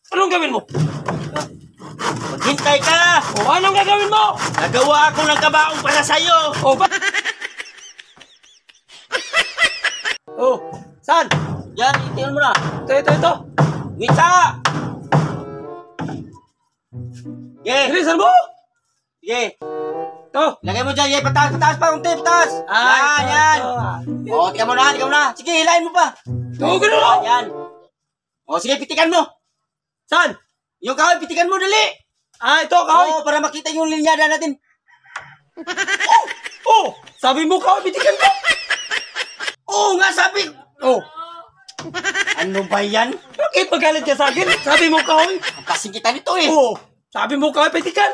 Anong gawin mo? Maghintay ka! O, anong gagawin mo? Nagawa ako ng kabaong para sa'yo! O, ba? Oh, saan? Yan, tingnan mo na! Ito. Mita! Sige! Bilisan mo! Sige! Ito. Lagay mo dyan, pataas pa, unti, pataas! Yan! O, tingnan mo na! Sige, hilahin mo pa! Oo, ganun mo! Yan! O, sige, pitikan mo! Saan? Yung kahoy, pitikan mo, dali! Ito, kahoy. Oo, para makita yung linyada natin. Oh, sabi mo kahoy, bitikan ko. Oo nga, sabi! Oh, Ano ba yan? bakit magalit ka sa akin? Sabi mo kahoy. Ang pasing kita nito eh! Oh, sabi mo kahoy, bitikan.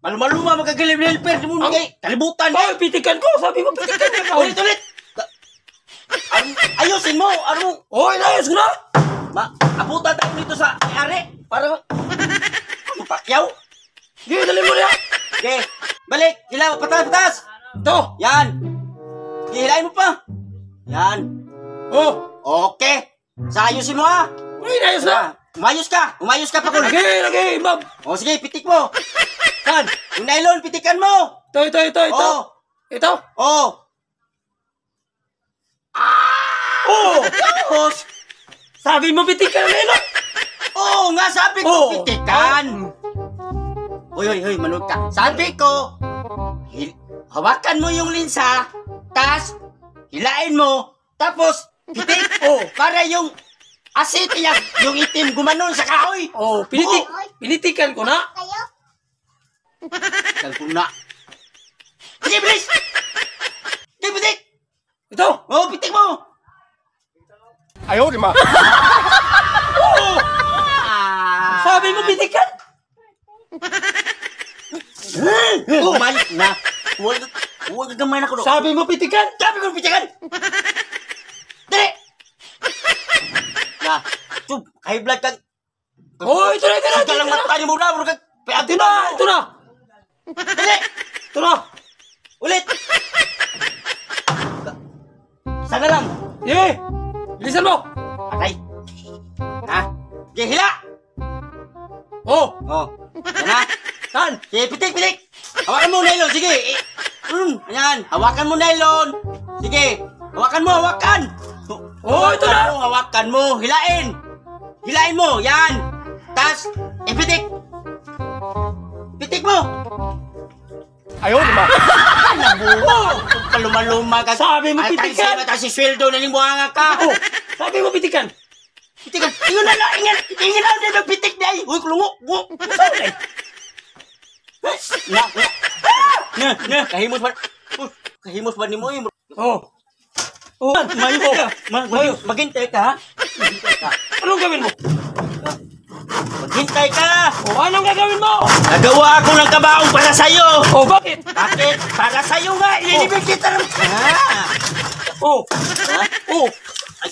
Maluma, magkagilip-helper, di mo magkay. Kalibutan eh! Kahoy, bitikan ko. Sabi mo, bitikan niya kahoy. Ulit! Ayusin mo! Oh, inayos ko na. Abutan tayo dito sa may-ari para mapakyaw. Sige, dali mo na. Okay, balik! Hilaw, pataas! Ito. Yan! Okay, hilain mo pa! Yan! Oh, Okay! Sa ayusin mo ha! inayos na. Umayos ka pa kung... Lagi, ma'am. O sige, pitik mo! Saan? Yung nylon, pitikan mo! Ito. Oh! Ito. Oh! Oh, Tapos! sabi mo, bitikan na yun. Oo nga, sabi ko, Oh. pitikan! Hoy, manood ka. Sabi ko, hawakan mo yung linsa, tas, hilain mo, tapos, pitik. Oh. Para yung asiti niya, yung itim gumanon sa kahoy. Oh, pinitikan ko na. Kalpuna. Sige, bilis! Sige, pitik! Ito. Oh, pitik mo! Ayaw, di ma. Sabi mo, bitikan. Bumalik na. Huwag gagamay na ko. Sabi mo, bitikan. Sabi ko, pitikan! Dali! Na, high blood ka. Oh, ito na. Ika lang mata niyo muna. Ito na. Dali! Ito na. Ulit! Sana lang. Eh, bilisan mo. Atay. Ha? Sige, hila! Oh, Oh, yan na. saan? Sige, pitik! Hawakan mo nylon, sige. Ayan, hawakan mo nylon. Sige, hawakan. Oh, ito na. Hawakan mo, hilain. Hilain mo, yan. Tas, pitik. Pitik mo. Ayaw, di ma. Nabuho. Paluma-luma ka. Sabi mo, pitikan. Ay, si sweldo na limuanga ka. Oh, sabi mo, bitikan. Pitikan. Ingon na, ingin na din ang pitik na. Uy, kulungo. Saan? Na, kahimos ba ni mo yung... Oh. Oh, Maghintay ka, ha? Anong gawin mo? Maghintay ka! Oh, anong gagawin mo? Nagawa ako ng kabaong para sa'yo! Oh, bakit? Bakit? Para sa'yo nga! Ililibig kita ng... Oh. Ha? Oh. Ay,